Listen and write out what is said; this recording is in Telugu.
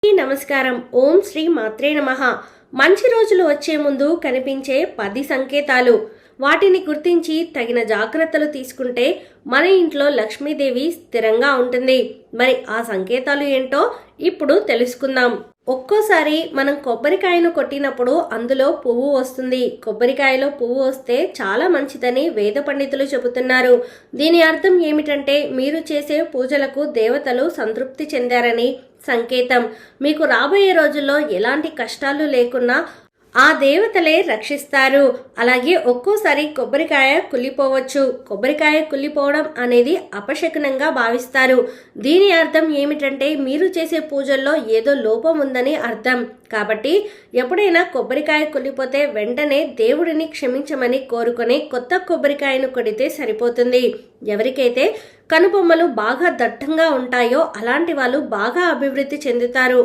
నమస్కారం. ఓం శ్రీ మాత్రే నమః. మంచి రోజులు వచ్చే ముందు కనిపించే 10 సంకేతాలు. వాటిని గుర్తించి తగిన జాగ్రత్తలు తీసుకుంటే మన ఇంట్లో లక్ష్మీదేవి స్థిరంగా ఉంటుంది. మరి ఆ సంకేతాలు ఏంటో ఇప్పుడు తెలుసుకుందాం. ఒక్కోసారి మనం కొబ్బరికాయను కొట్టినప్పుడు అందులో పువ్వు వస్తుంది. కొబ్బరికాయలో పువ్వు వస్తే చాలా మంచిదని వేద పండితులు చెబుతున్నారు. దీని అర్థం ఏమిటంటే మీరు చేసే పూజలకు దేవతలు సంతృప్తి చెందారని సంకేతం. మీకు రాబోయే రోజుల్లో ఎలాంటి కష్టాలు లేకున్నా ఆ దేవతలే రక్షిస్తారు. అలాగే ఒక్కోసారి కొబ్బరికాయ కుళ్ళిపోవచ్చు. కొబ్బరికాయ కుళ్ళిపోవడం అనేది అపశకునంగా భావిస్తారు. దీని అర్థం ఏమిటంటే మీరు చేసే పూజల్లో ఏదో లోపం ఉందని అర్థం. కాబట్టి ఎప్పుడైనా కొబ్బరికాయ కుళ్ళిపోతే వెంటనే దేవుడిని క్షమించమని కోరుకొని కొత్త కొబ్బరికాయను కొడితే సరిపోతుంది. ఎవరికైతే కనుబొమ్మలు బాగా దట్టంగా ఉంటాయో అలాంటి వాళ్ళు బాగా అభివృద్ధి చెందుతారు.